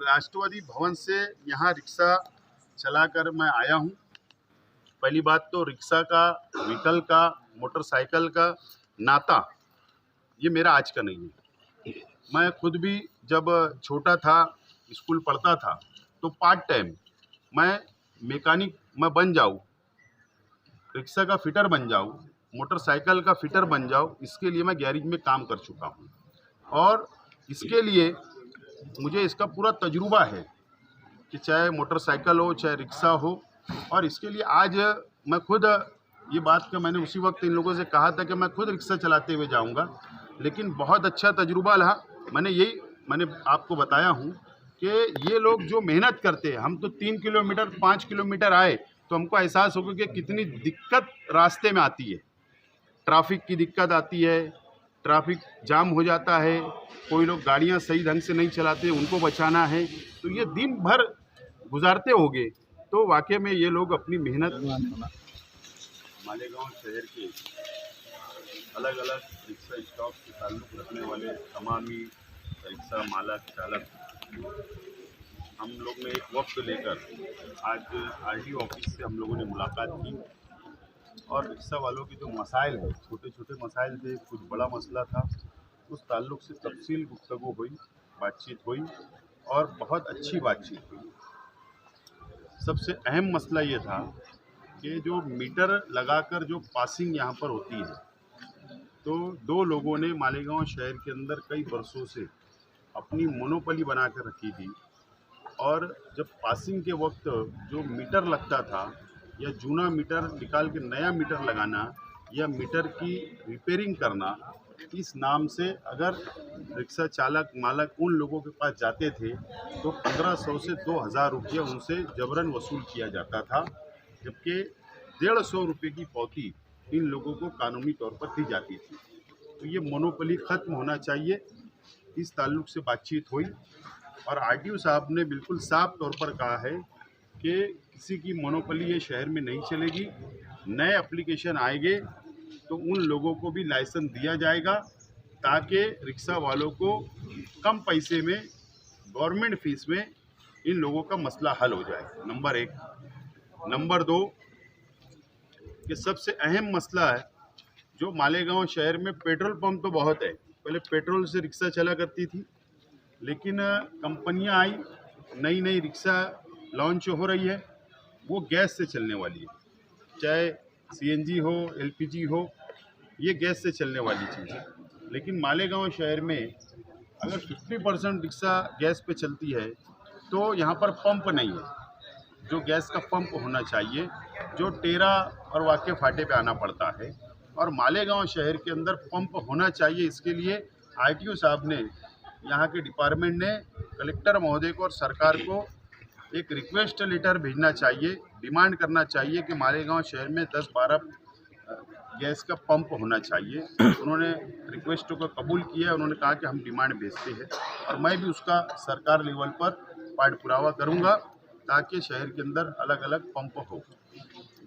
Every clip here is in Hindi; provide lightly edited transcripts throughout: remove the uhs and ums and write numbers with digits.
राष्ट्रवादी भवन से यहाँ रिक्शा चलाकर मैं आया हूँ। पहली बात तो रिक्शा का, व्हीकल का, मोटरसाइकिल का नाता ये मेरा आज का नहीं है। मैं खुद भी जब छोटा था, स्कूल पढ़ता था, तो पार्ट टाइम मैं मैकेनिक मैं बन जाऊँ, रिक्शा का फिटर बन जाऊँ, मोटरसाइकिल का फिटर बन जाऊँ, इसके लिए मैं गैरेज में काम कर चुका हूँ और इसके लिए मुझे इसका पूरा तजुर्बा है कि चाहे मोटरसाइकिल हो चाहे रिक्शा हो। और इसके लिए आज मैं खुद ये बात का मैंने उसी वक्त इन लोगों से कहा था कि मैं खुद रिक्शा चलाते हुए जाऊंगा, लेकिन बहुत अच्छा तजुर्बा रहा। मैंने आपको बताया हूँ कि ये लोग जो मेहनत करते हैं, हम तो 3 किलोमीटर 5 किलोमीटर आए तो हमको एहसास होगा कि कितनी दिक्कत रास्ते में आती है। ट्रैफिक की दिक्कत आती है, ट्रैफिक जाम हो जाता है, कोई लोग गाड़ियां सही ढंग से नहीं चलाते, उनको बचाना है, तो ये दिन भर गुजारते होंगे। तो वाकई में ये लोग अपनी मेहनत। मालेगांव शहर के अलग अलग रिक्शा स्टॉप से ताल्लुक़ रखने वाले तमाम ही रिक्शा मालक चालक, हम लोग ने एक वक्त लेकर आज आरटीओ ऑफिस से हम लोगों ने मुलाकात की और रिक्शा वालों के जो मसाइल हैं, छोटे छोटे मसाइल थे, कुछ बड़ा मसला था, उस ताल्लुक़ से तफसील गुफ्तगू हुई, बातचीत हुई और बहुत अच्छी बातचीत हुई। सबसे अहम मसला ये था कि जो मीटर लगाकर जो पासिंग यहाँ पर होती है, तो दो लोगों ने मालेगांव शहर के अंदर कई वर्षों से अपनी मोनोपोली बना कर रखी थी और जब पासिंग के वक्त जो मीटर लगता था या जूना मीटर निकाल के नया मीटर लगाना या मीटर की रिपेयरिंग करना, इस नाम से अगर रिक्शा चालक मालक उन लोगों के पास जाते थे तो 1500 से 2000 रुपया उनसे जबरन वसूल किया जाता था, जबकि 150 रुपये की पौती इन लोगों को कानूनी तौर पर दी जाती थी। तो ये मोनोपोली ख़त्म होना चाहिए, इस ताल्लुक़ से बातचीत हुई और आरटीओ साहब ने बिल्कुल साफ तौर पर कहा है कि किसी की मोनोपोली ये शहर में नहीं चलेगी। नए एप्लीकेशन आएंगे तो उन लोगों को भी लाइसेंस दिया जाएगा ताकि रिक्शा वालों को कम पैसे में, गवर्नमेंट फीस में इन लोगों का मसला हल हो जाए, नंबर 1। नंबर 2 कि सबसे अहम मसला है जो मालेगांव शहर में पेट्रोल पंप तो बहुत है, पहले पेट्रोल से रिक्शा चला करती थी, लेकिन कंपनियां आई, नई नई रिक्शा लॉन्च हो रही है, वो गैस से चलने वाली है, चाहे सीएनजी हो, एलपीजी हो, ये गैस से चलने वाली चीज़ है। लेकिन मालेगांव शहर में अगर 50% रिक्शा गैस पे चलती है तो यहाँ पर पंप नहीं है, जो गैस का पंप होना चाहिए, जो टेरा और वाके फाटे पे आना पड़ता है। और मालेगांव शहर के अंदर पंप होना चाहिए। इसके लिए आरटीओ साहब ने, यहाँ के डिपार्टमेंट ने कलेक्टर महोदय को और सरकार को एक रिक्वेस्ट लेटर भेजना चाहिए, डिमांड करना चाहिए कि मालेगांव शहर में 10-12 गैस का पंप होना चाहिए। उन्होंने रिक्वेस्ट को कबूल किया, उन्होंने कहा कि हम डिमांड भेजते हैं और मैं भी उसका सरकार लेवल पर पाठ पुरावा करूँगा ताकि शहर के अंदर अलग अलग पंप हो।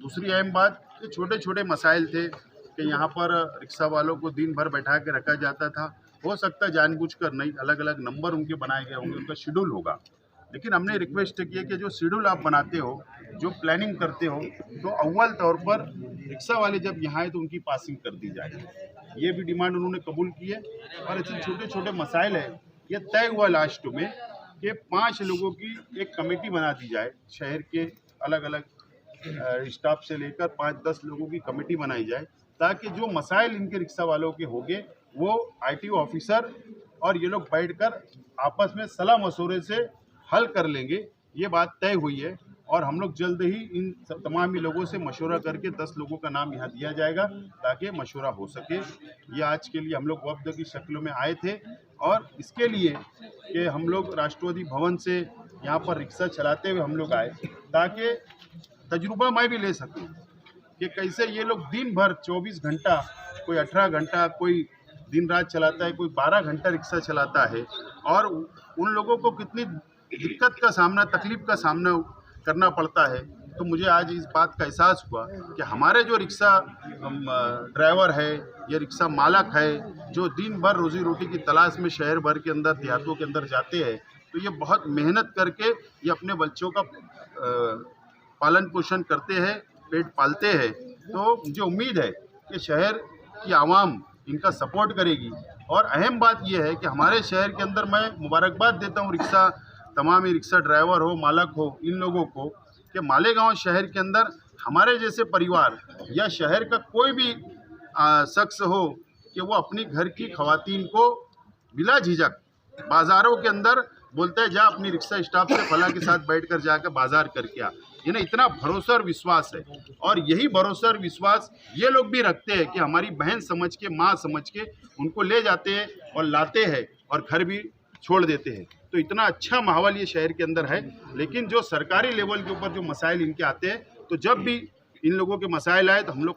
दूसरी अहम बात कि छोटे छोटे मसाइल थे कि यहाँ पर रिक्शा वालों को दिन भर बैठा के रखा जाता था, हो सकता है जानबूझकर नहीं, अलग अलग नंबर उनके बनाए गए होंगे, उनका शेड्यूल होगा, लेकिन हमने रिक्वेस्ट किया कि जो शेड्यूल आप बनाते हो, जो प्लानिंग करते हो, तो अव्वल तौर पर रिक्शा वाले जब यहाँ आए तो उनकी पासिंग कर दी जाए। ये भी डिमांड उन्होंने कबूल की है। और ऐसे छोटे छोटे मसाइल है, ये तय हुआ लास्ट में कि 5 लोगों की एक कमेटी बना दी जाए, शहर के अलग अलग स्टाफ से लेकर 5-10 लोगों की कमेटी बनाई जाए ताकि जो मसाइल इनके रिक्शा वालों के होंगे वो आरटीओ ऑफिसर और ये लोग बैठकर आपस में सलाह मशवरे से हल कर लेंगे। ये बात तय हुई है और हम लोग जल्द ही इन तमाम ही लोगों से मशवरा करके 10 लोगों का नाम यहाँ दिया जाएगा ताकि मशवरा हो सके। ये आज के लिए हम लोग वफ्द की शक्ल में आए थे और इसके लिए कि हम लोग राष्ट्रवादी भवन से यहाँ पर रिक्शा चलाते हुए हम लोग आए ताकि तजुर्बा मैं भी ले सकूँ कि कैसे ये लोग दिन भर 24 घंटा, कोई 18 घंटा, कोई दिन रात चलाता है, कोई 12 घंटा रिक्शा चलाता है और उन लोगों को कितनी दिक्कत का सामना, तकलीफ का सामना करना पड़ता है। तो मुझे आज इस बात का एहसास हुआ कि हमारे जो रिक्शा ड्राइवर है या रिक्शा मालक है जो दिन भर रोजी रोटी की तलाश में शहर भर के अंदर, देहातों के अंदर जाते हैं, तो ये बहुत मेहनत करके ये अपने बच्चों का पालन पोषण करते हैं, पेट पालते हैं। तो मुझे उम्मीद है कि शहर की आवाम इनका सपोर्ट करेगी। और अहम बात यह है कि हमारे शहर के अंदर मैं मुबारकबाद देता हूँ तमाम ही रिक्शा ड्राइवर हो, मालक हो, इन लोगों को कि मालेगांव शहर के अंदर हमारे जैसे परिवार या शहर का कोई भी शख्स हो कि वो अपनी घर की खवातीन को बिला झिझक बाज़ारों के अंदर बोलता है जा अपनी रिक्शा स्टाफ से फला के साथ बैठकर जाकर बाजार करके आ। ये ना इतना भरोसा और विश्वास है, और यही भरोसा और विश्वास ये लोग भी रखते हैं कि हमारी बहन समझ के, माँ समझ के उनको ले जाते हैं और लाते हैं और घर भी छोड़ देते हैं। तो इतना अच्छा माहौल ये शहर के अंदर है। लेकिन जो सरकारी लेवल के ऊपर जो मसाइल इनके आते हैं, तो जब भी इन लोगों के मसाइल आए तो हम लोग